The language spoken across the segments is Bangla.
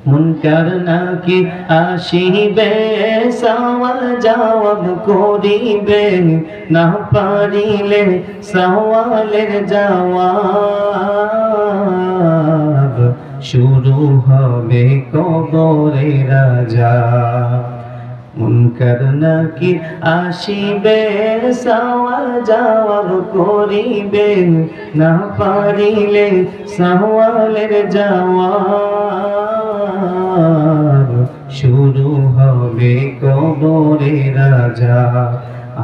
মুনকার নাকি আসিবে সওয়াল জবাব করিবে না পারিলে সওয়ালের জবাব শুরু হবে কবরে রাজা মুনকার নাকি আসিবে সওয়াল জবাব করিবে না পারিলে সওয়ালের জবাব শুরু হবে কবরে রাজা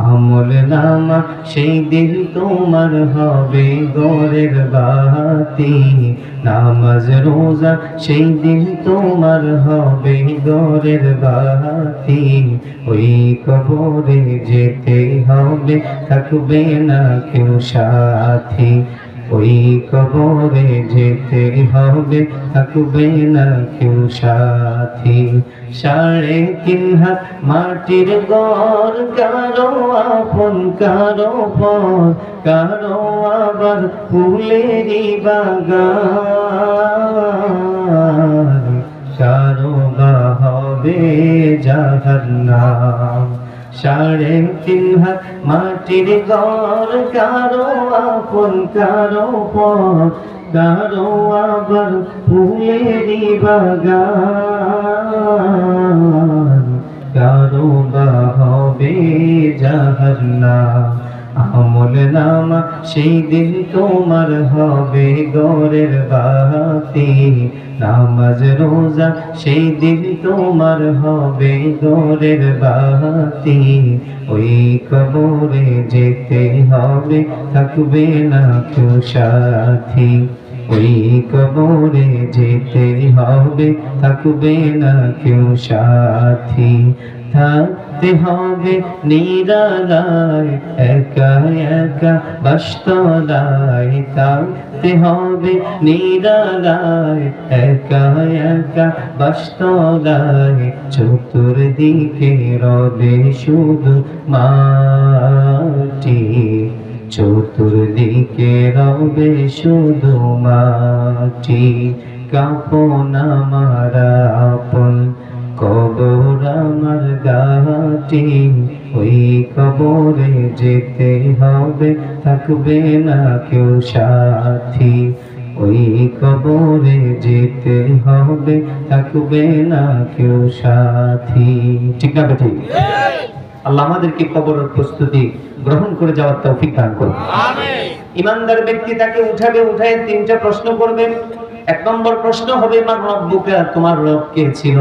আমল নামা সেই দিন তোমার হবে গরের বাতি নামাজ রোজা সেই দিন তোমার হবে গরের বাতি ওই কবরে যেতে হবে থাকবে না কেউ সাথী ওই কবরে যেতে হবে থাকবে না কেউ সাথী 3.5 হাত মাটির ঘর কারো আপন কারো পর কারো আবার ফুলেরই বাগান কারো বা হবে জাহান্নাম 3.5 হাত মাটির ঘর কারো আপন কারো পর কারো আবার ফুলেরই বাগান কারো বা হবে জাহান্নাম আমল নামা সেই দিন তোমার হবে গরের বাতি নামাজ রোজা সেই দিন তোমার হবে গরের বাতি ওই কবরে যেতে হবে থাকবে না কেউ সাথী ওই কবরে যেতে হবে থাকবে না কেউ সাথী থাকতে হবে নিরালায় একা একা বাসতলায় থাকতে হবে নিরালায় একা একা বাসতলায় চতুর্দিকে রবে শুধু মাটি চতুর্দিকে রবে শুধু মাটি কাপন আমার আপন কবর আমার গাটি ওই কবরে যেতে হবে থাকবে না কেউ সাথী ওই কবরে যেতে হবে থাকবে না কেউ সাথী ঠিক না ঠিক আল্লাহ আমাদেরকে কবরের প্রস্তুতি গ্রহণ করে যাওয়ার তৌফিক দান করুন আমিন ঈমানদার ব্যক্তি তাকে উঠাবে উঠায় 3টা প্রশ্ন করবে 1 নম্বর প্রশ্ন হবে মান রব্বুকা তোমার রব কে ছিল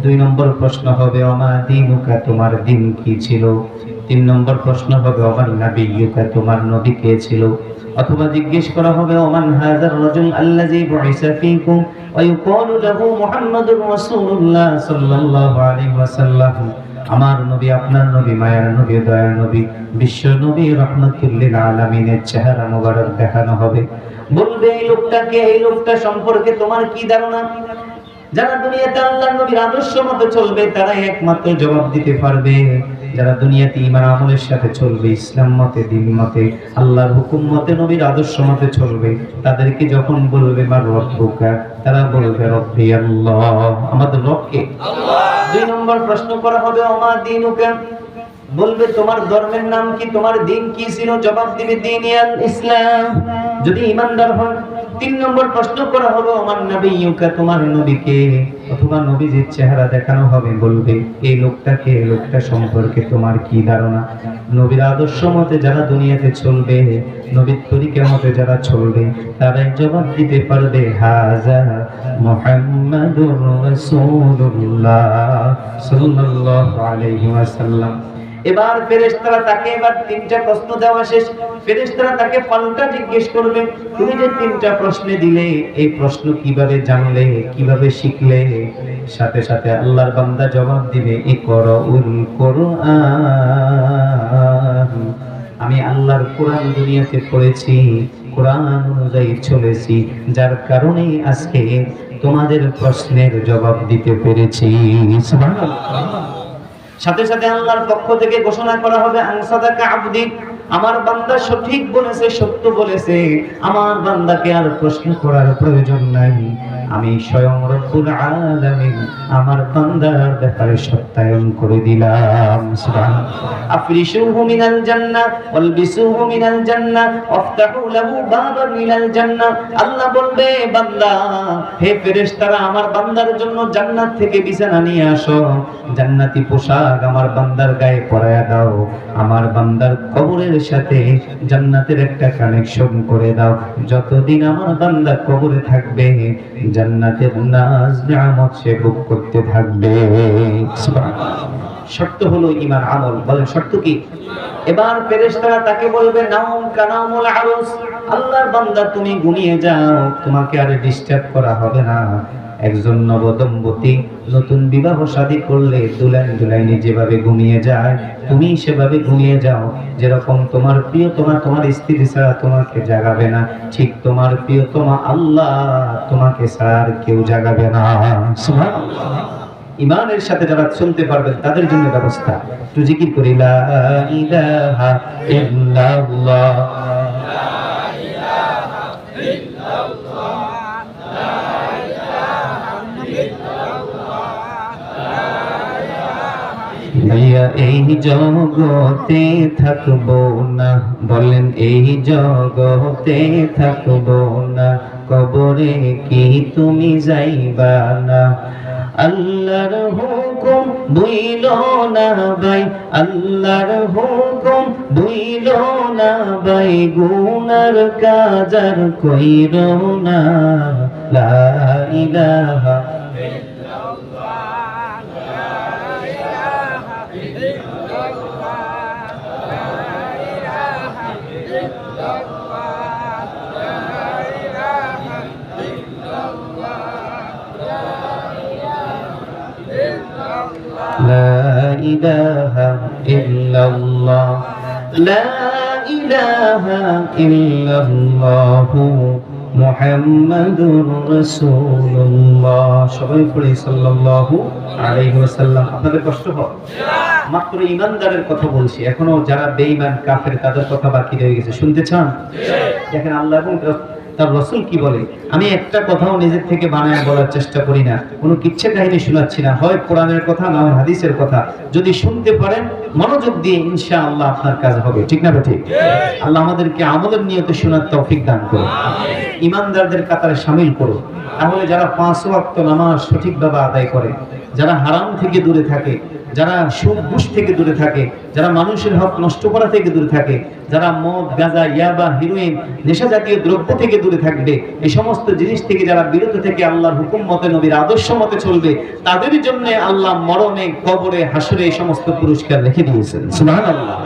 2 নম্বর প্রশ্ন হবে ওমা দীনুকা তোমার দিন কি ছিল 3 নম্বর প্রশ্ন হবে ওমান নাবিয়ুকা তোমার নবী কে ছিল অথবা জিজ্ঞেস করা হবে ওমান হাযার রাজুল আল্লাযী বুইসা ফীকুম ওয়া ইউকালু লাহু মুহাম্মাদুর রাসূলুল্লাহ সাল্লাল্লাহু আলাইহি ওয়াসাল্লাম আমার নবী আপনার নবী মায়ার নবী দয়ার নবী বিশ্ব নবী রাহমাতুল লিল আলামিনের চেহারা মোবারক দেখানো হবে বলবে এই লোকটা সম্পর্কে তোমার কি ধারণা যারা দুনিয়াতে আল্লাহর নবীর আদর্শ মতো চলবে তারাই একমাত্র জবাব দিতে পারবে যারা দুনিয়াতে ঈমান আমলের সাথে চলবে ইসলাম মতে দ্বীন মতে আল্লাহর হুকুম মতে নবীর আদর্শ মতে চলবে তাদেরকে যখন বলবে মা রব্বুকা তারা বলবে রব্বি আল্লাহ আমাদের রব কে আল্লাহ 2 নম্বর প্রশ্ন করা হবে ওমা দীনুকা বলবে তোমার ধর্মের নাম কি তোমার দিন কি ছিল জবাব দিবে দীনিয়াল ইসলাম যদি ঈমানদার হয় 3 নম্বর প্রশ্ন করা হবে ওমান নাবিয়ুকা তোমার নবীকে অথবা নবীজির চেহারা দেখানো হবে বলবে এই লোকটা সম্পর্কে তোমার কি ধারণা নবীর আদর্শ মতে যারা দুনিয়াতে চলবে নবীর তরিকা মতে যারা চলবে তারাই জবাব দিতে পারবে হাযা মুহাম্মাদুর রাসূলুল্লাহ সাল্লাল্লাহু আলাইহি ওয়াসাল্লাম এবার ফেরেশতারা তাকে এবার 3টা প্রশ্ন দেওয়া শেষ ফেরেশতারা তাকে পাল্টা জিজ্ঞেস করবে তুমি যে 3টা প্রশ্ন দিলে এই প্রশ্ন কিভাবে জানলে কিভাবে শিখলে সাথে সাথে আল্লাহর বান্দা জবাব দিবে ইকরাউল কুরআন আমি আল্লাহর কোরআন দুনিয়াতে পড়েছি কোরআন অনুযায়ী চলেছি যার কারণে আজকে তোমাদের প্রশ্নের জবাব দিতে পেরেছি সুবহানাল্লাহ সাথে সাথে আল্লাহর পক্ষ থেকে ঘোষণা করা হবে আনসাদাকা আবদি আমার বান্দা সঠিক বলেছে সত্য বলেছে আমার বান্দাকে আর প্রশ্ন করার প্রয়োজন নাই আমি স্বয়ং রব্বুল আলামিন আমার বান্দার ব্যাপারে সত্যায়ন করে দিলাম। সুবহানাল্লাহ। আফরিশুহু মিনাল জান্নাহ ওয়ালবিসুহু মিনাল জান্নাহ ওয়াফতাহু লাহু বাবান মিনাল জান্নাহ। আল্লাহ বলবে, বান্দা, হে ফেরেশতারা, আমার বান্দার জন্য জান্নাত থেকে বিছানা নিয়ে আসো, জান্নাতি পোশাক আমার বান্দার গায়ে পরায়া দাও, আমার বান্দার কবরের সাথে জান্নাতের একটা কানেকশন করে দাও। যতদিন আমার বান্দা কবরে থাকবে জান্নাতের নাজ নিয়ামত সে ভোগ করতে থাকবে। শর্ত হলো ঈমান আমল। বলেন শর্ত কি? এবার ফেরেশতারা তাকে বলবে, নাওম কানামুল আরুস, আল্লাহর বান্দা তুমি ঘুমিয়ে যাও, তোমাকে আর ডিস্টার্ব করা হবে না। একজন নবদম্পতি নতুন বিবাহ শাদী করলে দুলাইনি যেভাবে ঘুমিয়ে যায়, তুমি সেভাবে ঘুমিয়ে যাও। যেরকম তোমার প্রিয়তমা তোমার স্ত্রী ছাড়া তোমাকে জাগাবে না, ঠিক তোমার প্রিয়তমা আল্লাহ তোমাকে ছাড়া আর কেউ জাগাবে না। সুবহানাল্লাহ। ঈমানের সাথে যারা চলতে পারবেন তাদের জন্য ব্যবস্থা। একটু জিকির করি, লা ইলাহা ইল্লাল্লাহ, ভাইয়া এই জগতে থাকবো না, বলেন এই জগতে থাকবো না, কবরে কি তুমি যাইবা না? আল্লাহর হুকুম বুইল না ভাই, আল্লাহর হুকুম বুইল না ভাই, গুনার কাজ আর কইর না। লা ইলাহা لا إله إلا الله لا إله إلا الله মুহাম্মাদুর রাসূলুল্লাহ। সবাই পড়ি সাল্লাল্লাহু আলাইহি ওয়াসাল্লাম। আপনাদের কষ্ট হয়? মাত্র ঈমানদারের কথা বলছি, এখনো যারা বেঈমান কাফের তাদের কথা বাকি রয়ে গেছে। শুনতে চান? দেখেন আল্লাহ এবং তার রাসূল কি বলে। আমি একটা কথাও নিজের থেকে বানায় বলার চেষ্টা করি না, কোনো কিচ্ছা কাহিনী শোনাচ্ছি না, হয় কোরআনের কথা না হয় হাদিসের কথা। যদি শুনতে পারেন মনোযোগ দিয়ে, ইনশাআল্লাহ আপনার কাজ হবে। ঠিক না ঠিক? আল্লাহ আমাদেরকে আমলের নিয়তে শোনার তৌফিক দান করুন, ঈমানদারদের কাতারে শামিল করুন। তাহলে যারা 5 ওয়াক্ত নামাজ সঠিকভাবে আদায় করে, যারা হারাম থেকে দূরে থাকে, যারা সুদ ঘুষ থেকে দূরে থাকে, যারা মানুষের হক নষ্ট করা থেকে দূরে থাকে, যারা মদ গাঁজা ইয়াবা হিরোইন নেশা জাতীয় দ্রব্য থেকে দূরে থাকবে, এই সমস্ত জিনিস থেকে যারা বিরত থেকে আল্লাহর হুকুম মতে নবীর আদর্শ মতে চলবে, তাদের জন্য আল্লাহ মরণে কবরে হাসরে এই সমস্ত পুরস্কার রেখে দিয়েছেন। সুবহানাল্লাহ।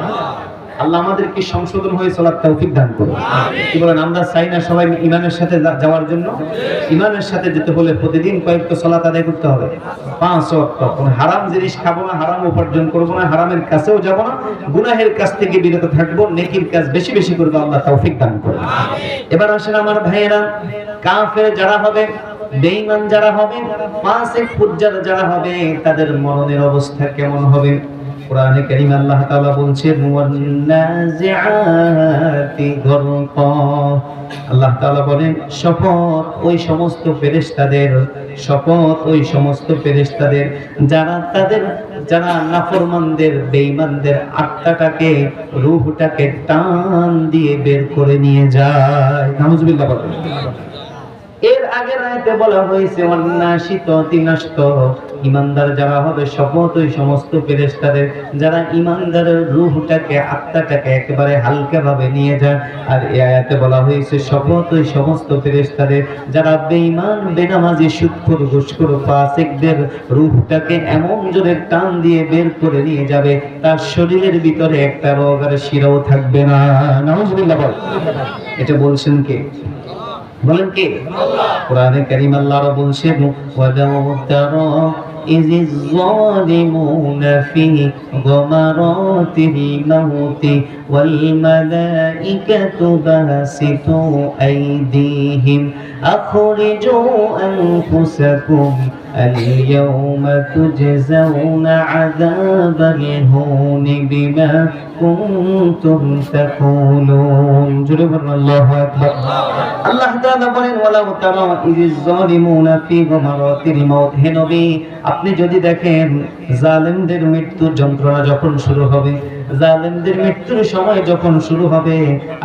আল্লাহ আমাদেরকে সংশোধন হয়ে চলার তৌফিক দান করুন। কি বলেন? আমরা চাই না সবাই ঈমানের সাথে যাওয়ার জন্য? ঈমানের সাথে যেতে হলে প্রতিদিন কয়েকটা সালাত আদায় করতে হবে, 5 ওয়াক্ত। কোন হারাম জিনিস খাবো না, হারাম উপার্জন করবো না, হারামের কাছেও যাব না, গুনাহের কাছ থেকে বিরত থাকবো, নেকির কাজ বেশি বেশি করবো। আল্লাহ তৌফিক দান করুন। এবার আসেন আমার ভাইয়েরা, কাফের যারা হবে, বেঈমান যারা হবে, ফাসিক ফুজ্জার যারা হবে, তাদের মরণের অবস্থা কেমন হবে? কোরআনে কারীম আল্লাহ তাআলা বলছেন, ওয়ান্নাজিআতি গরকা। আল্লাহ তাআলা বলেন, শপথ ওই সমস্ত ফেরেশতাদের, শপথ ওই সমস্ত ফেরেশতাদের যারা নাফরমানদের বেঈমানদের আত্মাটাকে, রূহটাকে টান দিয়ে বের করে নিয়ে যায়। নাউজুবিল্লাহ বলেন। এর আগের আয়াতে বলা হয়েছে ওয়ান্নাশিত তিনাশত, ঈমানদার যারা হবে, শপথ ওই সমস্ত ফেরেশতাদের যারা ঈমানদারের রূহটাকে, আত্মাটাকে একেবারে হালকাভাবে নিয়ে যায়। আর এই আয়াতে বলা হয়েছে শপথ ওই সমস্ত ফেরেশতাদের যারা বেঈমান, বেনামাজি, সুদখোর, ঘুষখোর, ফাসিকদের রূহটাকে এমন জোরে টান দিয়ে বের করে নিয়ে যাবে, তার শরীরের ভিতরে একটা রোগ আর শিরাও থাকবে না। নাউজুবিল্লাহ বল। এটা বলছেন কে? বলেন কে? আল্লাহ। কোরআনে কারীম আল্লাহ বলছেন, ওয়ালাউ তারা ইযিজ যালিমুনা ফি গামারাতিল মাউতি ওয়াল মালাইকাতু বাসিতু আইদিহিম আখরিজু আনফুসাকুম اليوم تجزون عذاب الهون بما كنتم تقولون الله أكبر আল্লাহ তাআলা বলেন ওয়ালাউ তারা ইযিজ জালিমুনা ফি গামারাতিল মাউত হে নবী আপনি যদি দেখেন জালেমদের মৃত্যু যন্ত্রণা যখন শুরু হবে জালেমদের মৃত্যুর সময় যখন শুরু হবে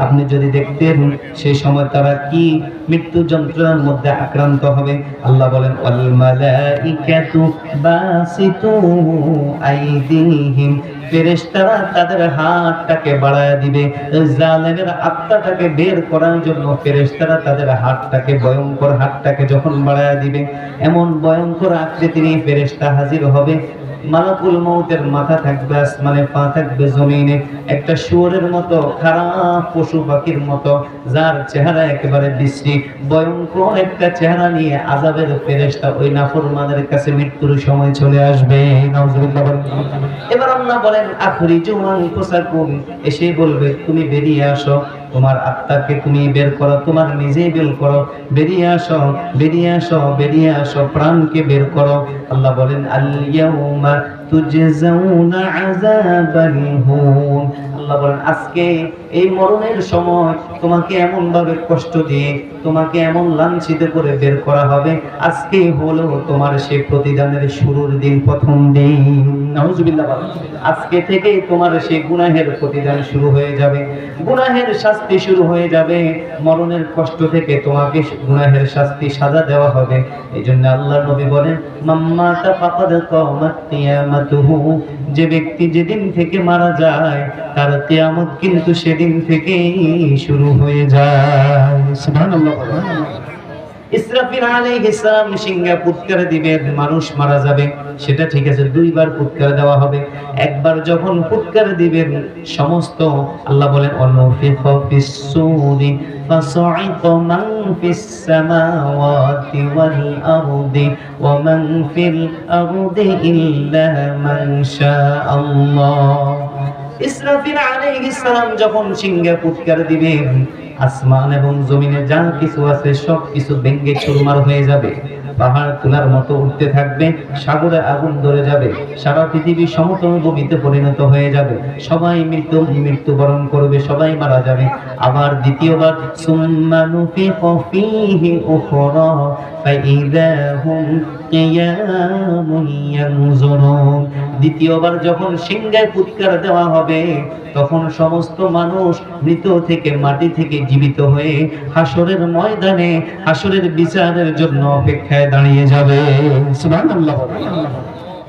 আপনি যদি দেখতেন সেই সময় তারা কি মৃত্যু যন্ত্রণার মধ্যে আক্রান্ত হবে আল্লাহ বলেন ওয়াল মালাইকাতু বাসিতু আইদিহিম ফেরেশতারা তাদের হাতটাকে বাড়ায় দিবে জালেমের আত্মাটাকে বের করার জন্য ফেরেশতারা তাদের হাতটাকে ভয়ঙ্কর হাতটাকে যখন বাড়ায় দিবে এমন ভয়ঙ্কর আকৃতি নিয়ে ফেরেশতা হাজির হবে মালাকুল মউতের মাথা থাকবে আসমানে পা থাকবে জমিনে একটা শুয়োরের মতো খারাপ পশু পাখির মতো যার চেহারা একেবারে বিশ্রী ভয়ঙ্কর একটা চেহারা নিয়ে আযাবের ফেরেশতা ওই নাফরমানের কাছে মৃত্যুর সময় চলে আসবে নাউজুবিল্লাহ এবার আল্লাহ বলেন আখরিজু আনফুসাকুম এসে বলবে তুমি বেরিয়ে আসো তোমার আত্মাকে তুমি বের করো তোমার নিজেই বের করো বেরিয়ে আসো বেরিয়ে আসো বেরিয়ে আসো প্রাণকে বের করো আল্লাহ বলেন আল ইয়াউমা তুজজাউনা আযাবাল হুন আল্লাহ বলেন আজকে এই মরণের সময় তোমাকে এমন ভাবে কষ্ট দিয়ে তোমাকে এমন লাঞ্ছিত করে বের করা হবে আজকে হলো তোমার সেই প্রতিদানের শুরুর দিন প্রথম দিন নাউজুবিল্লাহ আজকে থেকে তোমার সেই গুনাহের প্রতিদান শুরু হয়ে যাবে গুনাহের শাস্তি শুরু হয়ে যাবে মরণের কষ্ট থেকে তোমাকে গুনাহের শাস্তি সাজা দেওয়া হবে এইজন্য আল্লাহর নবী বলেন মাম্মাতা ফাকাদ কামাত কিয়ামাতুহু যে ব্যক্তি যেদিন থেকে মারা যায় তার কিয়ামত কিন্তু সেদিন থেকেই শুরু হয়ে যায় সুবহানাল্লাহ ইসরাফিল আলাইহিস সালাম সিংহে ফুৎকার দিবে মানুষ মারা যাবে সেটা ঠিক আছে দুইবার ফুৎকার দেওয়া হবে একবার যখন ফুৎকার দিবেন সমস্ত আল্লাহ বলেন অনুফিখা ফিস সূরি ফাসাইকা মান ফিস সামাওয়াতি ওয়াল আরদি ওয়া মান ফিল আরদি ইল্লা মান শাআল্লাহ ইসরাফিল আলাইহিস সালাম যখন সিংহে ফুৎকার দিবেন আসমান এবং জমিনে যা কিছু আছে সব কিছু ভেঙে চুরমার হয়ে যাবে পাহাড় তুলার মতো উঠতে থাকবে সাগরে আগুন ধরে যাবে সারা পৃথিবী সমতল ভূমিতে পরিণত হয়ে যাবে সবাই মৃত্যুবরণ করবে সবাই মারা যাবে আবার দ্বিতীয়বার সুম্মা নুফিখা ফীহি উখরা ফাইযা হুম কিয়ামুন ইয়ানজুরুন দ্বিতীয়বার যখন সিংহে ফুৎকার দেওয়া হবে তখন সমস্ত মানুষ মৃত থেকে মাটি থেকে জীবিত হয়ে হাসরের ময়দানে হাসরের বিচারের জন্য অপেক্ষায় দাঁড়িয়ে যাবে সুবহানাল্লাহ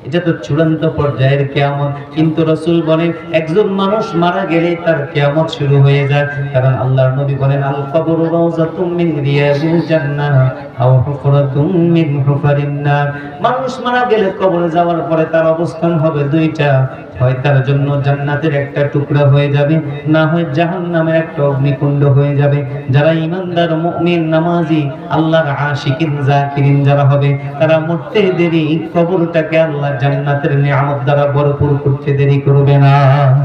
এটা তো চূড়ান্ত পর্যায়ের কিয়ামত কিন্তু রাসূল বলেন একজন মানুষ মারা গেলে তার কিয়ামত শুরু হয়ে যায় কারণ আল্লাহর নবী বলেন আল কবরু রাওযাতুম মিন রিয়াজিল জান্নাহ আও হুফরাতুম মিন হুফারিন নার মানুষ মারা গেলে কবরে যাওয়ার পরে তার অবস্থান হবে দুইটা হয় তার জন্য জান্নাতের একটা টুকরা হয়ে যাবে না হয় জাহান্নামের একটা অগ্নিকুণ্ড হয়ে যাবে যারা ঈমানদার মুমিন নামাজি আল্লাহর আশিকিন জাকিরিন যারা হবে তারা মরতে দেরি কবরটাকে আল্লাহ জান্নাতের নিয়ামত দ্বারা ভরপুর করতে দেরি করবে না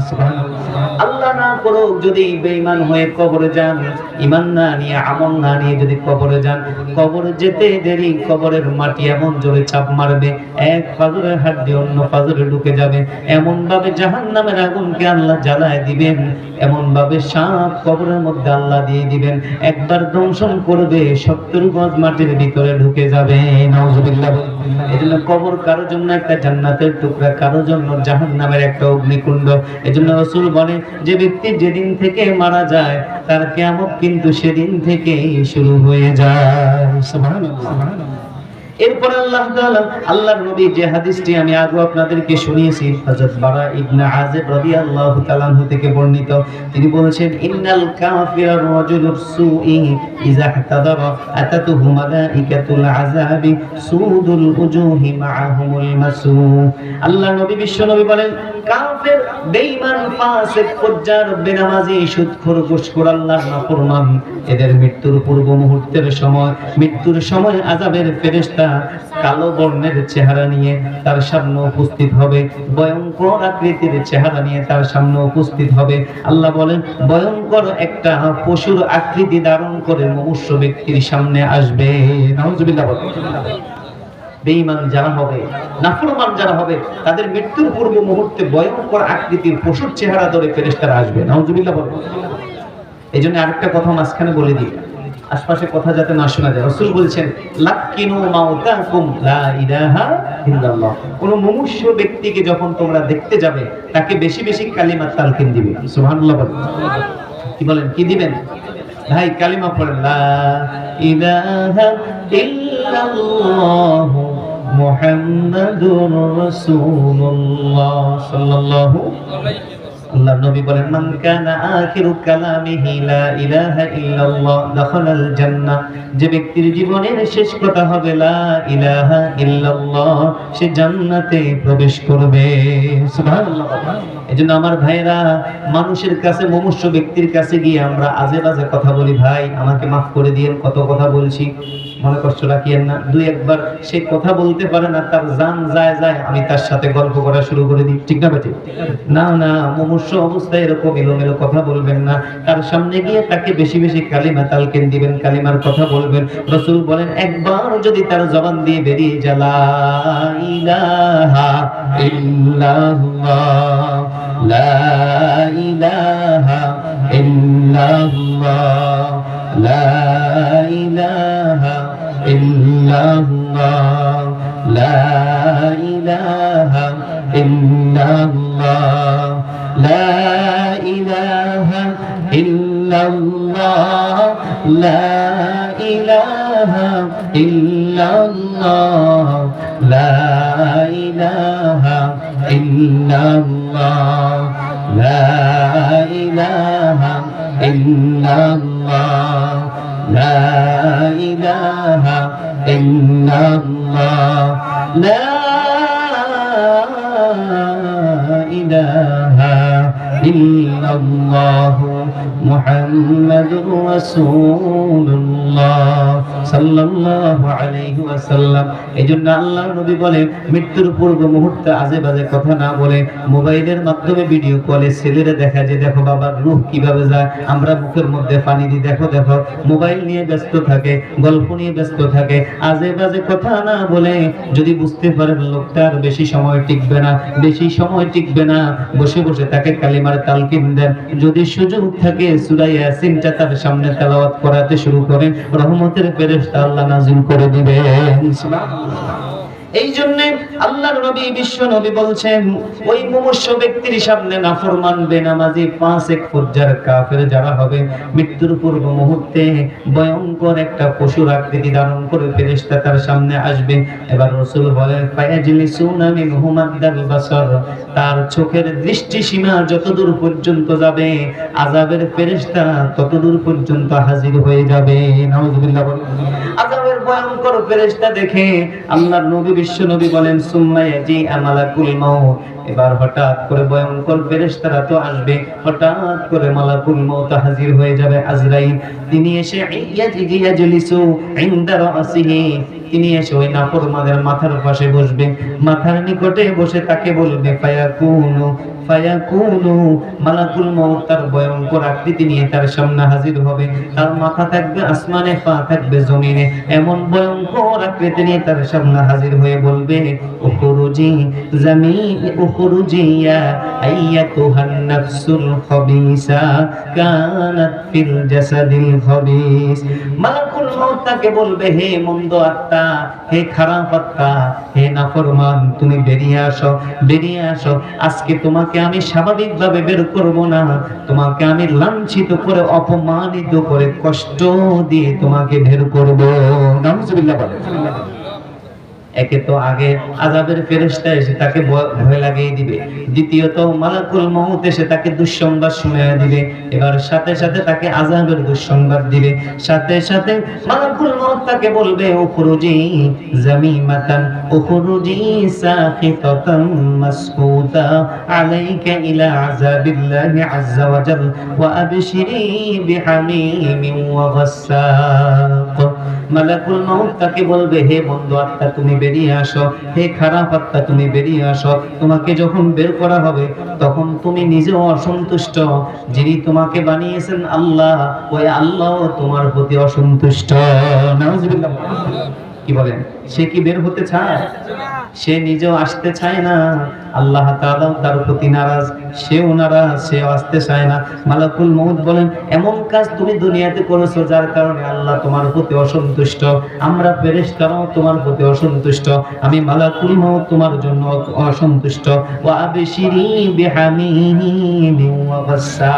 সুবহানাল্লাহ আল্লাহ না করুক যদি বেঈমান হয়ে কবরে যান ঈমান না নিয়ে আমল না নিয়ে যদি কবরে যান কবরে যেতে দেরি কবরের মাটি এমন জোরে চাপ মারবে এক ফাজরের হাড় অন্য ফাজরে ঢুকে যাবে এমন ভাবে জাহান্নামের আগুনকে আল্লাহ জ্বালায় দিবেন এমন ভাবে সাপ কবরের মধ্যে আল্লাহ দিয়ে দিবেন একবার দংশন করবে 70 গজ মাটির ভিতরে ঢুকে যাবে নাউজুবিল্লাহ এজন্য কবর কারো জন্য একটা জান্নাতের টুকরা কারো জন্য জাহান্নামের একটা অগ্নিকুণ্ড এজন্য রাসূল বলেন যে ব্যক্তি যেদিন থেকে মারা যায় তার কিয়ামত কিন্তু সেদিন থেকেই শুরু হয়ে যায় সুবহানাল্লাহ এরপর আল্লাহ তাআলা আল্লাহর নবী যে হাদিসটি আমি আগে আপনাদেরকে শুনিয়েছি হযরত বারা ইবনে আযিব রাদিয়াল্লাহু তাআলা আনহু থেকে বর্ণিত তিনি বলেছেন ইন্নাল কাফিরা রাজুলুস সুই ইযা ইহতাদারা আতাতুহু মালাইকাতুল আযাবি সুদুল উজুহি মাআহুমুল মাসু আল্লাহর নবী বিশ্ব নবী বলেন কাফের বেঈমান ফাসিক ফুজ্জার বেনামাজি সুদখোর ঘুষখোর আল্লাহর নাফরমান এদের মৃত্যুর পূর্ব মুহূর্তের সময় মৃত্যুর সময় আযাবের ফেরেশতা কালো বর্ণের চেহারা নিয়ে তার সামনে উপস্থিত হবে ভয়ঙ্কর আকৃতির চেহারা নিয়ে তার সামনে উপস্থিত হবে আল্লাহ বলেন ভয়ঙ্কর একটা পশুর আকৃতি ধারণ করে মনুষ্য ব্যক্তির সামনে আসবে নাউজুবিল্লাহ বেঈমান যারা হবে, নাফরমান যারা হবে, তাদের মৃত্যুর পূর্ব মুহূর্তে ভয়ঙ্কর আকৃতির পশুর চেহারা ধরে ফেরেশতারা আসবে। নাউজুবিল্লাহ বলেন। এই জন্য আরেকটা কথা মাঝখানে বলে দিই, আশপাশে কথা যাতে না শোনা যায়। রাসূল বলছেন, লাক্কিনু মাউতাকুম লা ইলাহা ইল্লাল্লাহ। কোন মুমূর্ষ ব্যক্তিকে যখন তোমরা দেখতে যাবে, তাকে বেশি বেশি কালিমা তালকিন দিবে। সুবহানাল্লাহ বলেন। কি বলেন, কি দিবেন ভাই? কালিমা পড়েন, লা ইলাহা ইল্লাল্লাহ মুহাম্মাদুর রাসূলুল্লাহ সাল্লাল্লাহু আলাইহি। আল্লাহর নবী বলেন, মান কানা আখিরু কালামিহি লা ইলাহা ইল্লাল্লাহ দাখালাল জান্নাহ। যে ব্যক্তির জীবনের শেষ কথা হবে লা ইলাহা ইল্লাল্লাহ, সে জান্নাতে প্রবেশ করবে। সুবহানাল্লাহ। এজন্য আমার ভাইরা, মানুষের কাছে, মুমূর্ষ ব্যক্তির কাছে গিয়ে আমরা আজে বাজে কথা বলি, ভাই আমাকে মাফ করে দিয়েন, কত কথা বলছি, মনে কষ্ট রাখিয়েন না। দুই একবার সে কথা বলতে পারে না, তার জান যায় আমি তার সাথে গল্প করা শুরু করে দিই, ঠিক না বেটি? না না, মুমূর্ষ অবস্থায় এরকম এলোমেলো কথা বলবেন না। তার সামনে গিয়ে তাকে বেশি বেশি কালিমা তালকিন দিবেন, কালিমার কথা বলবেন। রাসূল বলেন, একবার যদি তার জবান দিয়ে বেরিয়ে যায় লা ইলাহা ইল্লাল্লাহ, লা ইলাহা ইল্লাল্লাহ, লা ইলাহা ইল্লাল্লাহ, লা ইলাহা ইল্লাল্লাহ, লা ইলাহা ইল্লাল্লাহ, লা ইলাহা ইল্লাল্লাহ, লা ইলাহা ইল্লাল্লাহ, লা ইলাহা ইল্লাল্লাহ, লা ইলাহা ইল্লাল্লাহ, লা ইলাহা ইল্লাল্লাহ মুহাম্মাদুর রাসূলুল্লাহ সাল্লাল্লাহু আলাইহি ওয়াসাল্লাম। এজন্য আল্লাহর নবী বলে, মৃত্যুর পূর্ব মুহূর্তে আজে বাজে কথা না বলে, মোবাইলের মাধ্যমে ভিডিও কলে ছেলেরা দেখা যায়, দেখো বাবার রূহ কিভাবে যায়, আমরা মুখের মধ্যে পানি দিই, দেখো দেখো, মোবাইল নিয়ে ব্যস্ত থাকে, গল্প নিয়ে ব্যস্ত থাকে, আজে বাজে কথা না বলে যদি বুঝতে পারেন লোকটা আর বেশি সময় টিকবে না, বেশি সময় টিকবে না, বসে বসে তাকে কালিমার তালকিন দেন। যদি সুযোগ থাকে সূরা ইয়াসিনটা তার সামনে তেলাওয়াত করাতে শুরু করেন, রহমতের ফেরেশতা আল্লাহ নাযিল করে দিবেন। সুবহানাল্লাহ। এই জন্য আল্লাহর নবী, বিশ্ব নবী বলছেন, ওই মুমূর্ষ ব্যক্তির সামনে নাফরমান, বেনামাজি, ফাসিক, ফুজ্জার, কাফের যারা হবে, মৃত্যুর পূর্ব মুহূর্তে ভয়ঙ্কর একটা পশুর আকৃতি ধারণ করে ফেরেশতা তার সামনে আসবে। এবার রাসূল বলেন, ফায়াজলিসুনা মিনহু মাদ্দাল বাসার, তার চোখের দৃষ্টি সীমা যতদূর পর্যন্ত যাবে, আযাবের ফেরেশতা ততদূর পর্যন্ত হাজির হয়ে যাবে। নাউযুবিল্লাহ বলেন। আযাবের ভয়ঙ্কর ফেরেশতা দেখে আল্লাহর নবী, বিশ্ব নবী বলেন, সুম্মা ইয়াজি মালাকুল মাউত, এবার হঠাৎ করে ভয়ঙ্কর ফেরেশতারা তো আসবে, হঠাৎ করে মালাকুল মাউত হাজির হয়ে যাবে, আজরাইল। তিনি এসে ইয়াজলিসু ইনদা রাসিহি, তিনি এসে ওই নাফরমানের মাথার পাশে বসবে, মাথার নিকটে বসে তাকে বলবে, ফায়াকুনু ফায়াকুনু, মালাকুল মাউত তার ভয়ঙ্কর আকৃতি নিয়ে তার সামনে হাজির হবে, তার মাথা থাকবে আসমানে, পা থাকবে জমিনে, এমন ভয়ঙ্কর আকৃতি নিয়ে তার সামনে হাজির হয়ে বলবে, উখরুজি জামিন, উখরুজি ইয়া আইয়াতুহান নাফসুল খাবিসা কানাত ফিল জাসাদিল খাবিস। মালাকুল মাউত তাকে বলবে, হে মন্দ আত্মা, হে খারাপ আত্মা, হে নাফরমান, তুমি বেরিয়ে আসো, বেরিয়ে আসো, আজকে তোমাকে আমি স্বাভাবিকভাবে বের করব না, তোমাকে আমি লাঞ্ছিত করে, অপমানিত করে, কষ্ট দিয়ে তোমাকে বের করব। নাউযুবিল্লাহ বলেন। একে তো আগে আযাবের ফেরেশতা এসে তাকে ভয় লাগিয়ে দিবে, দ্বিতীয়ত মালাকুল মাউত এসে তাকে দুঃসংবাদ শুনিয়ে দিবে, এবার সাথে সাথে তাকে আযাবের দুঃসংবাদ দিবে, সাথে সাথে মালাকুল মাউত তাকে বলবে, উখরুজি জামিমাতান, উখরুজি সাখিতাতান মাসকুতা আলাইকা ইলা আযাবিল্লাহি আযজা ওয়া জাল ওয়া আবশিরি বিহামিমিন ওয়া গাসসাক। মালাকুল মাউত তাকে বলবে, হে বন্ধু আত্মা, তুমি বেরিয়ে আসো, হে খারাপ আত্মা, তুমি বেরিয়ে আসো, তোমাকে যখন বের করা হবে তখন তুমি নিজেও অসন্তুষ্ট, যিনি তোমাকে বানিয়েছেন আল্লাহ, ওই আল্লাহ তোমার প্রতি অসন্তুষ্ট। নাউযুবিল্লাহ। কি বলেন? সে কি বের হতে চায়? সে নিজেও আসতে চায় না, আল্লাহ তাআলাও তার প্রতি নারাজ, সেও নারাজ, সেও আসতে চায় না। মালাকুল মউত বলেন, এমন কাজ তুমি দুনিয়াতে করেছো যার কারণে আল্লাহ তোমার প্রতি অসন্তুষ্ট, আমরা ফেরেশতারাও তোমার প্রতি অসন্তুষ্ট, আমি মালাকুল মউত তোমার জন্য অসন্তুষ্ট। ওয়া আবশিরি বিহামিমিন ওয়া গাসসা,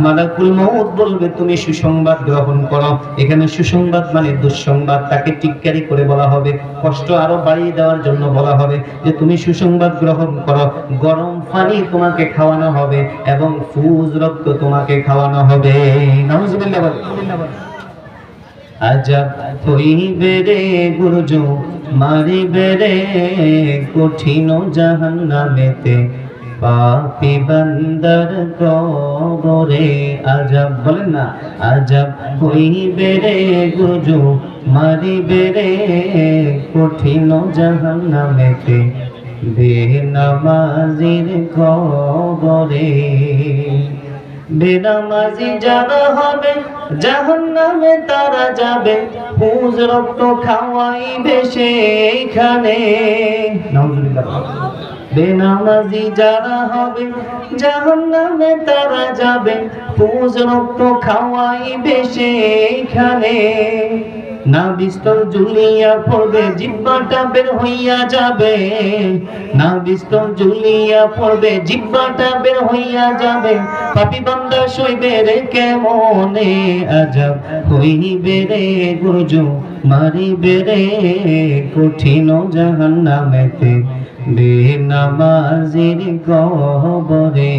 মালাকুল মউত বলবে তুমি সুসংবাদ গ্রহণ করো। এখানে সুসংবাদ মানে দুঃসংবাদ, তাকে টিটকারি করে বলা হবে, কষ্ট আরো বাড়িয়ে দেওয়ার জন্য বলা হবে যে তুমি সুসংবাদ গ্রহণ করো, গরম পানি তোমাকে খাওয়ানো হবে এবং ফুজ রক্ত তোমাকে খাওয়ানো হবে। নাউজুবিল্লাহ বল। আজাব হইবে রে গুরজু, মারিবে রে কঠিন জাহান্নামেতে, পাপী বান্দার কবরে। আজাব বলেন না, আজাব হইবে রে গুরজু, মারিবে রে কঠিন জাহান্নামেতে, বেনামাজির কবরে। বেনামাজি যারা হবে জাহান্নামে তারা যাবে, পুজ রক্ত খাওয়াইবে সেইখানে। নাউজুবিল্লাহ। বেনামাজি যারা হবে জাহান্নামে তারা যাবে, পুজ রক্ত খাওয়াইবে সেইখানে। না বিস্তর ঝুলিয়া পড়বে, জিহ্বাটা বের হইয়া যাবে, না বিস্তর ঝুলিয়া পড়বে, জিহ্বাটা বের হইয়া যাবে, পাপী বান্দা সইবে রে কেমনে। আজাব হইবে রে গুরজু, মারিবে রে কঠিন জাহান্নামেতে, বেনামাজির কবরে।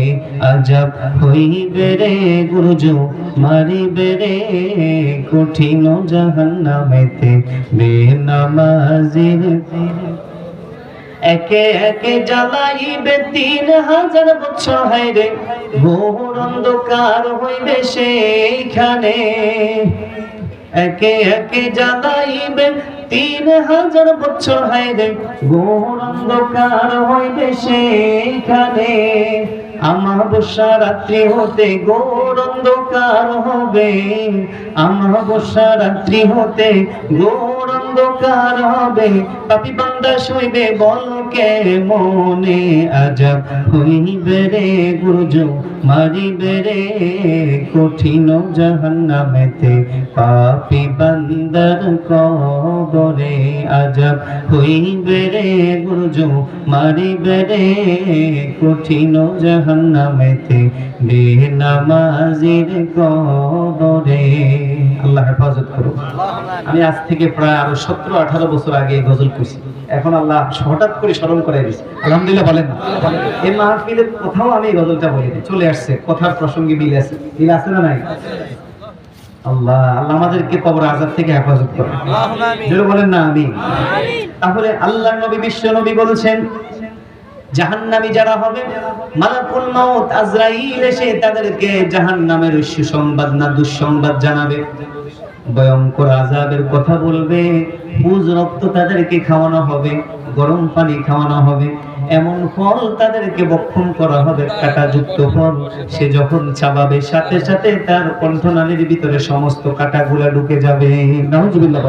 আজাব হইবে রে গুরজু, মারিবে রে কঠিন জাহান্নামেতে, বেনামাজির। একে একে জ্বালাইবে 3000 বছর, হায়রে ঘোর অন্ধকার হইবে সেইখানে। একে একে জ্বালাইবে 3000 বছর, হায়রে ঘোর অন্ধকার হইবে সেইখানে। আমাবস্যা রাত্রি হতে ঘোর অন্ধকার হবে, আমাবস্যা রাত্রি হতে ঘোর অন্ধকার হবে, পাপী বান্দা সইবে বল কেমনে। আজাব হইবে রে গুরজু, মারিবে রে কঠিন জাহান্নামেতে, পাপী বান্দার কবরে। আজাব হইবে রে গুরজু, মারিবে রে কঠিন জাহান্নামেতে, বেনামাজির কবরে। আল্লাহ হেফাজত করুন। আমি আজ থেকে প্রায় আরো 17-18 বছর আগে গজল করছি, এখন আল্লাহ হঠাৎ করে স্মরণ করে দিয়েছে, আলহামদুলিল্লাহ বলেন। এই মাহফিলের কোথাও আমি গজলটা বলিনি, চলে আসছে, কথার প্রসঙ্গে মিল আছে, মিল আছে না নাই? আল্লাহ আল্লাহ আমাদেরকে কবর আযাব থেকে হেফাজত করুন, জোরে বলেন না আমিন। তাহলে আল্লাহর নবী বিশ্ব নবী বলেছেন, জাহান্নামী যারা হবে মালাকুল মউত আজরাইল এসে তাদেরকে জাহান্নামের সুসংবাদ না দুঃসংবাদ জানাবে, ভয়ঙ্কর আযাবের কথা বলবে, পুজ রক্ত তাদেরকে খাওয়ানো হবে, গরম পানি খাওয়ানো হবে, এমন ফল তাদেরকে ভক্ষণ করা হবে, কাঁটাযুক্ত ফল। সে যখন চাবাবে সাথে সাথে তার কণ্ঠনালীর ভিতরে সমস্ত কাঁটাগুলা ঢুকে যাবে। নাউজুবিল্লাহ।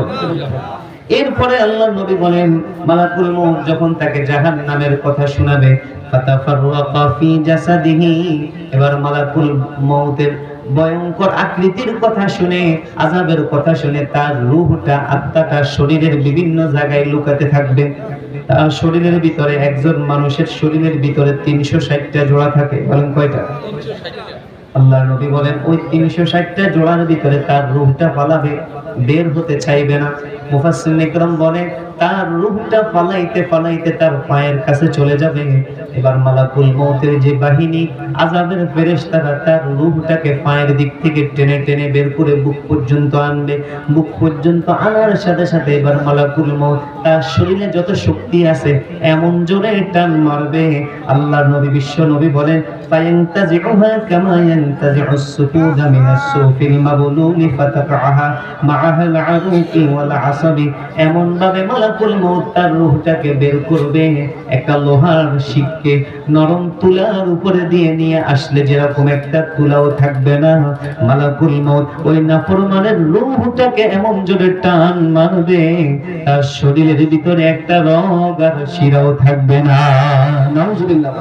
এরপরে আল্লাহর নবী বলেন, মালাকুল মউত যখন তাকে জাহান্নামের কথা শোনাবে, ফাতাফাররাকা ফি জাসাদিহি, এবার মালাকুল মউতের ভয়ঙ্কর আকৃতির কথা শুনে, আযাবের কথা শুনে তার রূহটা, আত্মাটা শরীরের বিভিন্ন জায়গায় লুকাতে থাকবে। তার শরীরের ভিতরে, একজন মানুষের শরীরের ভিতরে 360টা জোড়া থাকে, বলেন কয়টা? আল্লাহর নবী বলেন ওই 360টা জোড়ার ভিতরে তার রূহটা পালাবে, বের হতে চাইবে না। মুফাসসিরিন ইকরাম বলেন তার রূহটা পালাইতে পালাইতে তার পায়ের কাছে চলে যাবে। এবার মালাকুল মউতের যে বাহিনী, আযাবের ফেরেশতারা তার রূহটাকে পায়ের দিক থেকে টেনে টেনে বের করে বুক পর্যন্ত আনবে। বুক পর্যন্ত আনার সাথে সাথে এবার মালাকুল মউত তার শরীরে যত শক্তি আছে এমন জোরে টান মারবে, আল্লাহর নবী বিশ্ব নবী বলেন ফায়ান্তাজিউহা কামা ইয়ান্তাজিউস সুফুদা মিনাস সুফিল মাবলুলি ফাতাকাহা মা মিকতাহাল আরুকি ওয়াল আসাবি, এমন ভাবে মালাকুল মউত তার রূহটাকে বের করবে একটা লোহার শিককে নরম তুলার উপরে দিয়ে নিয়ে আসলে যেরকম একটা তুলাও থাকবে না, মালাকুল মউত ওই নাফরমানের রূহটাকে এমন জোরে টান মারবে তার শরীরের ভিতরে একটা রগ আর শিরাও থাকবে না। নাউজুবিল্লাহ।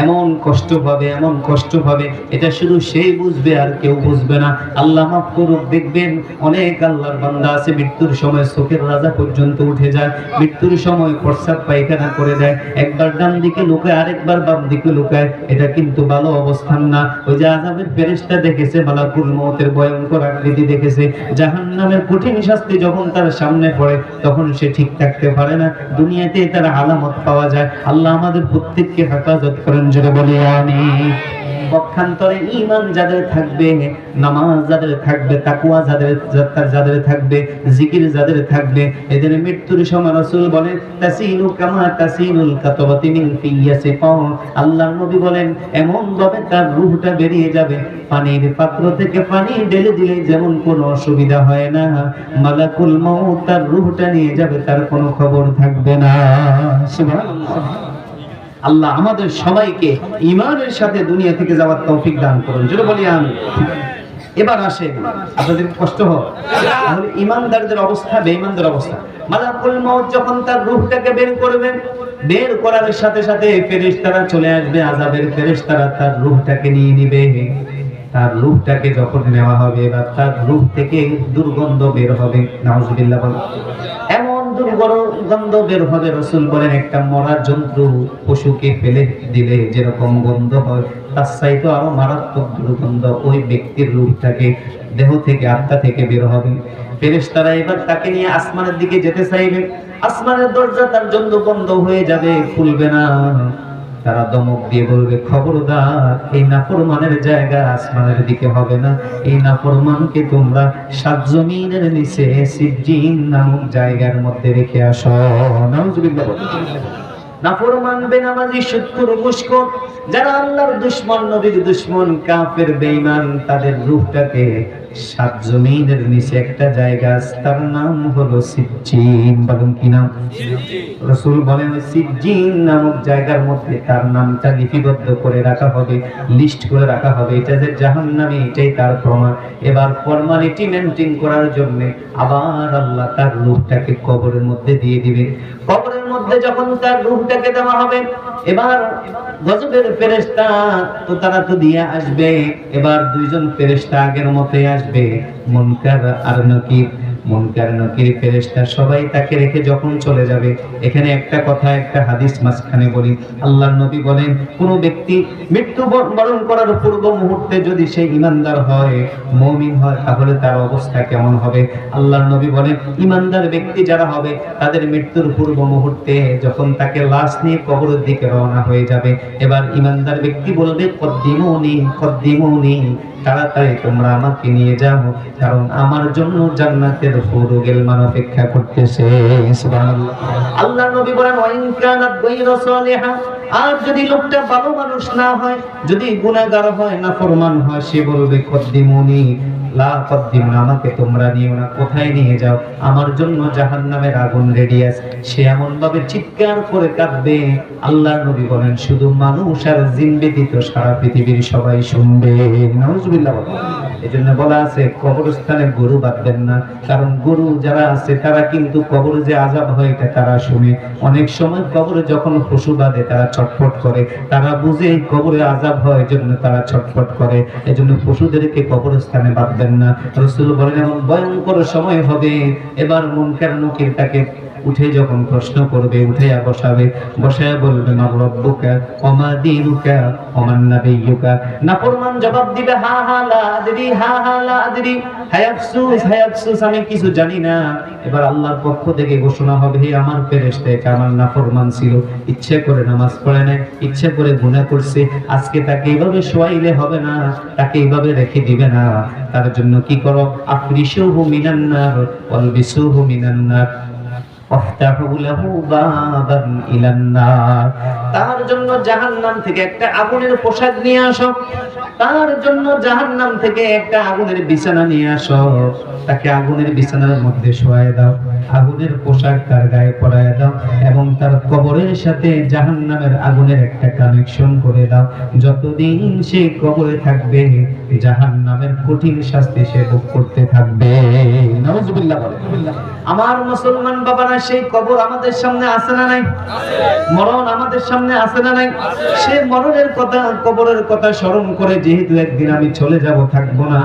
এমন কষ্ট পাবে, এমন কষ্ট পাবে, এটা শুধু সেই বুঝবে আর কেউ বুঝবে না। আল্লাহ মাফ করুক, দেখবেন অনেক আল্লাহর বান্দা আছে মৃত্যুর সময় চোখের রাজা পর্যন্ত উঠে যায়, মৃত্যুর সময় প্রস্রাব পায়খানা করে দেয়, একবার ডান দিকে লুকায় আরেকবার বাম দিকে লুকায়, এটা কিন্তু ভালো অবস্থান না। ওই যে আযাবের ফেরেশতা দেখেছে, মালাকুল মউতের ভয়ঙ্কর আকৃতি দেখেছে, জাহান্নামের কঠিন শাস্তি যখন তার সামনে পড়ে তখন সে ঠিক থাকতে পারে না। দুনিয়াতে তার আলামত পাওয়া যায়। আল্লাহ আমাদের প্রত্যেককে হেফাজত করেন, জোরে বলি আমিন। পক্ষান্তরে ঈমান যাদের থাকবে, নামাজ যাদের থাকবে, তাকওয়া যাদের থাকবে, জিকির যাদের থাকবে, এদের মৃত্যুর সময় রাসূল বলেন তাসিলু কামা তাসিলুল কাতবাতি মিন ফিয়াসি কওম। আল্লাহর নবী বলেন এমন ভাবে তার রূহটা বেরিয়ে যাবে, পানির পাত্র থেকে পানি ঢেলে দিলে যেমন কোনো অসুবিধা হয় না, মালাকুল মউত তার রূহটা নিয়ে যাবে, তার কোনো খবর থাকবে না। সুবহানাল্লাহ। আল্লাহ আমাদের সবাইকে ঈমানের সাথে দুনিয়া থেকে যাওয়ার তৌফিক দান করুন, জোরে বলি আমিন। এবার আসে, আপনাদের কষ্ট হয় তাহলে ঈমানদারদের অবস্থা, বেঈমানদের অবস্থা। মালাকুল মউত যখন তার রূহটাকে বের করবেন, বের করার সাথে সাথে ফেরেশতারা চলে আসবে, আযাবের ফেরেশতারা তার রূহটাকে নিয়ে নেবে। তার রূহটাকে যখন নেওয়া হবে বা তার রূহ থেকে দুর্গন্ধ বের হবে, নাউজুবিল্লাহ। এমন দুর্গন্ধ বের হবে, রাসূল বলেন একটা মরা জন্তু পশুকে ফেলে দিলে যেরকম গন্ধ হয়, তার চাইতে আরো মারাত্মক দুর্গন্ধ ওই ব্যক্তির রূহটাকে দেহ থেকে, আত্মা থেকে বের হবে। ফেরেশতারা এবার তাকে নিয়ে আসমানের দিকে যেতে চাইবে, আসমানের দরজা তার জন্য বন্ধ হয়ে যাবে, খুলবে না। তারা দমক দিয়ে বলবে খবরদার, এই নাফরমানের জায়গা আসমানের দিকে হবে না, এই নাফরমানকে তোমরা সাত জমিনের নিচে সিজ্জিন নামক জায়গার মধ্যে রেখে আসো। নাউজুবিল্লাহ। নাফরমান, বেনামাজি, সুদখোর, ঘুষখোর, যারা আল্লাহর দুশমন, নবীর দুশমন, কাফের, বেঈমান, তাদের রূহটাকে সাত জমিনের নিচে একটা জায়গা, তার নাম হলো সিজ্জিন। বলুন কি নাম? রাসূল বলেন সিজ্জিন নামক জায়গার মধ্যে তার নামটা লিপিবদ্ধ করে রাখা হবে, লিস্ট করে রাখা হবে, এটা যে জাহান্নামী, এটাই তার প্রমাণ। এবার ফরমালিটি মেইনটেইন করার জন্য আবার আল্লাহ তার রূহটাকে কবরের মধ্যে দিয়ে দিবে। কবরের মধ্যে যখন তার রূহটাকে দেওয়া হবে, এবার গজবের ফেরেশতা তো তারা তো দিয়ে আসবে, এবার দুইজন ফেরেশতা আগের মতোই আসবে, মুনকার আর নকির। মুনকার নকির ফেরেশতা সবাই তাকে রেখে যখন চলে যাবে, এখানে একটা কথা, একটা হাদিস মাঝখানে বলি। আল্লাহর নবী বলেন কোন ব্যক্তি মৃত্যু বরণ করার পূর্ব মুহূর্তে যদি সে ঈমানদার হয়, মুমিন হয়, তাহলে তার অবস্থা কেমন হবে? আল্লাহর নবী বলেন ঈমানদার ব্যক্তি যারা হবে তাদের মৃত্যুর পূর্ব মুহূর্তে যখন তাকে লাশ নিয়ে কবরের দিকে রওনা হয়ে যাবে, এবার ঈমানদার ব্যক্তি বলবে কদ্দিমুনি কদ্দিমুনি, তাড়াতাড়ি তোমরা আমাকে নিয়ে যাও, কারণ আমার জন্য জান্নাতের হুরুগেলমান অপেক্ষা করতেছে। সুবহানাল্লাহ। আল্লাহর নবী বলেন ওয়াইন কানাত গায়রা সালিহা, আর যদি লোকটা ভালো মানুষ না হয়, যদি গুনাহগার হয়, নাফরমান হয়, সে বলবে কদ্দিমুনি লা কদ্দিমুনা, আমাকে তোমরা নিও না, কোথায় নিয়ে যাও, আমার জন্য জাহান্নামের আগুন রেডি আছে। সে এমন ভাবে চিৎকার করে কাঁদবে, আল্লাহর নবী বলেন শুধু মানুষ আর জিন ব্যতীত সারা পৃথিবীর সবাই শুনবে। নাউজুবিল্লাহ। এজন্য বলা আছে কবরস্থানে গরু বাঁধবেন না, কারণ গরু যারা আছে তারা কিন্তু কবরে যে আযাব হয় এটা তারা শুনে। অনেক সময় কবরে যখন পশু বাঁধে তারা ছটফট করে, তারা বুঝে কবরে আযাব হয়, এজন্য তারা ছটফট করে। এজন্য পশুদেরকে কবরস্থানে বাঁধবেন না। রাসূল বলেন এমন ভয়ঙ্কর সময় হবে, এবার মুনকার নকির তাকে উঠে যখন প্রশ্ন করবে, উঠাইয়া বসাবে, বসায়া বলবে মা রব্বুকা ওয়া মা দীনুকা ওয়া মান নাবিয়্যুকা। নাফরমান জবাব দিবে হা হা লা আদরি, হা হা লা আদরি, হায় আফসোস, হায় আফসোস, আমি কিছু জানি না। এবার আল্লাহর পক্ষ থেকে ঘোষণা হবে হে আমার ফেরেশতা, এটা আমার নাফরমান ছিল, ইচ্ছে করে নামাজ পড়ে নাই, ইচ্ছে করে গুনাহ করছে, আজকে তাকে এইভাবে শোয়াইলে হবে না, তাকে এইভাবে রেখে দিবে না। তার জন্য কি করো, আফরিশুহু মিনান নার ওয়ালবিসুহু মিনান নার, তার জন্য জাহান্নাম থেকে একটা আগুনের পোশাক নিয়ে আসো, তার জন্য জাহান্নাম থেকে একটা আগুনের বিছানা নিয়ে আসো, তাকে আগুনের বিছানার মধ্যে শোয়ায় দাও, আগুনের পোশাক তার গায়ে পরায় দাও এবং তার কবরের সাথে জাহান্নামের আগুনের একটা কানেকশন করে দাও। যতদিন সে কবরে থাকবে জাহান্নামের কঠিন শাস্তি সে ভোগ করতে থাকবে। নাউজুবিল্লাহ বলেন। আমার মুসলমান বাবারা, সেই কবর আমাদের সামনে আছে না নাই? মরণ আমাদের সামনে আছে না নাই? সে মরণের কথা, কবরের কথা স্মরণ করে যেহেতু একদিন আমি চলে যাব, থাকবো না,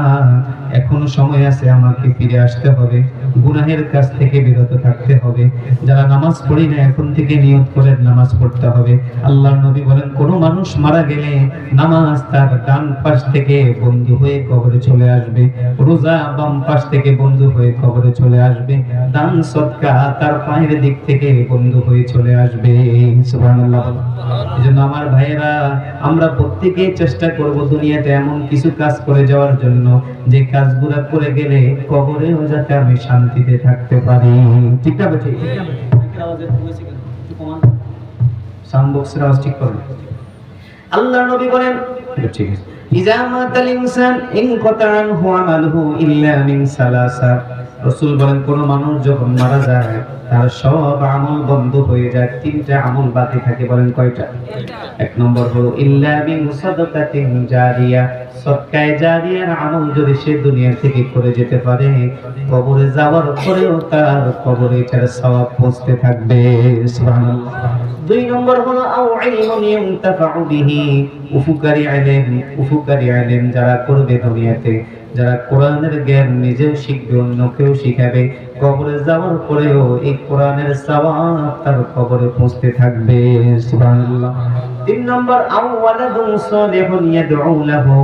এখনো সময় আছে, আমাকে ফিরে আসতে হবে, গুনাহের কাছ থেকে বিরত থাকতে হবে। যারা নামাজ পড়ি না এখন থেকে নিয়ত করে নামাজ পড়তে হবে। আল্লাহর নবী বলেন, কোন মানুষ মারা গেলে নামাজ তার ডান পাশ থেকে বন্ধু হয়ে কবরে চলে আসবে, রোজা বাম পাশ থেকে বন্ধু হয়ে কবরে চলে আসবে, দান সদকা তার পায়ের দিক থেকে বন্ধু হয়ে চলে আসবে। সুবহানাল্লাহ। এজন্য আমার ভাইয়েরা, আমরা প্রত্যেকেই চেষ্টা করব দুনিয়াতে এমন কিছু কাজ করে যাওয়ার জন্য যে কাজগুলো করে গেলে কবরেও যাতে আমি শান্তিতে থাকতে পারি। ঠিক না বেঠিক? সাউন্ড বক্সের আওয়াজ ঠিক করুন। আল্লাহর নবী বলেন, ঠিক আছে, ইজা মাতাল ইনসান ইনকাতা আনহু আমালুহু ইল্লা মিন সালাসা। রাসূল বলেন, কোন মানুষ যখন মারা যায় তার সব আমল বন্ধ হয়ে যায়, তিনটা আমল বাকি থাকে। বলেন কয়টা? এক নম্বর হলো ইল্লা মিন সাদাকাতিন জারিয়া, সদকায়ে জারিয়ার আমল যদি সে দুনিয়া থেকে করে যেতে পারে, কবরে যাওয়ার পরেও তার কবরে এটার সওয়াব পৌঁছতে থাকবে। সুবহানাল্লাহ। দুই নম্বর হলো আও ইলমুন ইউনতাফাউ বিহি, উপকারী ইলম, উপকারী ইলম যারা করবে দুনিয়াতে, যারা কোরআনের জ্ঞান নিজেও শিখবে, অন্যকেও শিখাবে, কবরে যাওয়ার পরেও এই কোরআনের সওয়াব তার কবরে পৌঁছতে থাকবে। সুবহানাল্লাহ। তিন নম্বর আও ওয়ালাদুন সালিহুন ইয়াদউ লাহু,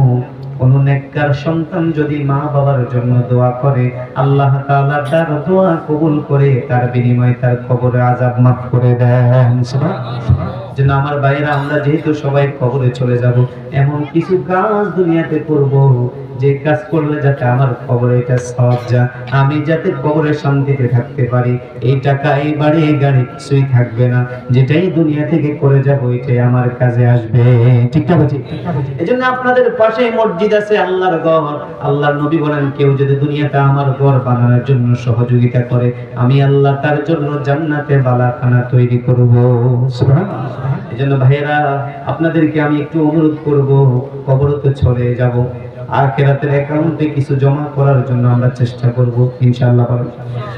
কোন নেককার সন্তান যদি মা বাবার জন্য দোয়া করে, আল্লাহ তাআলা তার দোয়া কবুল করে তার বিনিময়ে তার কবরে আযাব মাফ করে দেন। সুবহানাল্লাহ। যেন আমার ভাইরা, আমরা যেহেতু সবাই কবরে চলে যাব, এমন কিছু কাজ দুনিয়াতে করব যে কাজ করলে যাতে আমার কবরে এটা সওয়াব যা, আমি যাতে কবরে শান্তিতে থাকতে পারি। এই টাকা, এই বাড়ি, এই গাড়ি কিছুই থাকবে না, যেটাই দুনিয়া থেকে করে যাব এটাই আমার কাজে আসবে। ঠিক না ঠিক? এজন্য আপনাদের পাশে মসজিদ আছে, আল্লাহর ঘর। আল্লাহর নবী বলেন, কেউ যদি দুনিয়াতে আমার ঘর বানানোর জন্য সহযোগিতা করে, আমি আল্লাহ তার জন্য জান্নাতে বালাখানা তৈরি করব। সুবহানাল্লাহ। এজন্য ভাইয়েরা, আপনাদেরকে আমি একটু অনুরোধ করব, কবরে তো চলে যাব, আখিরাতের অ্যাকাউন্টে কিছু জমা করার জন্য আমরা চেষ্টা করব ইনশাআল্লাহ।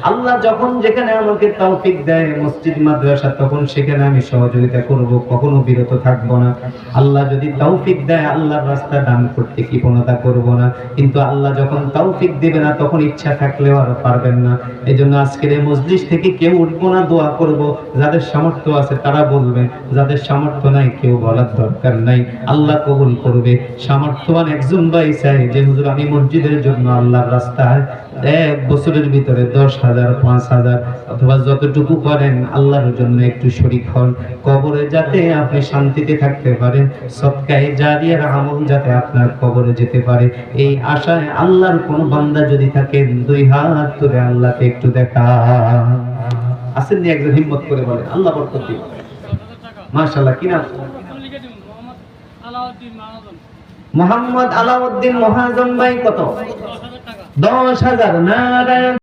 আল্লাহ যখন যেখানে আমাকে তৌফিক দেয় মসজিদ মাদ্রাসা, তখন সেখানে আমি সহযোগিতা করব, কখনো বিরত থাকব না। আল্লাহ যদি তৌফিক দেয় আল্লাহর রাস্তা দান করতে কৃপণতা করব না, কিন্তু আল্লাহ যখন তৌফিক দেবে না তখন ইচ্ছা থাকলেও আর পারবেন না। এজন্য আজকের এই মজলিস থেকে কেউ উঠবো না, দোয়া করব, যাদের সামর্থ্য আছে তারা বলবেন, যাদের সামর্থ্য নাই কেউ বলার দরকার নাই, আল্লাহ কবুল করবে। সামর্থ্যবান একজন ভাই চাই যে হুজুর আমি মসজিদের জন্য আল্লাহর রাস্তায় এক বছরের ভিতরে 10,000, 5,000 অথবা যতটুকু পারেন আল্লাহর জন্য একটু শরীক হন, কবরে যাতে আপনি শান্তিতে থাকতে পারেন, সদকায়ে জারিয়ার আমল যাতে আপনার কবরে যেতে পারে, এই আশায় আল্লাহর কোন বান্দা যদি থাকেন দুই হাত তুলে আল্লাহকে একটু দেখা আসেন নি, একজন হিম্মত করে বলেন, আল্লাহ বরকত দিন। মাশাআল্লাহ। কি নাম? মোহাম্মদ আলাউদ্দিন মহাজন ভাই। কত? 10,000। নারায়ণ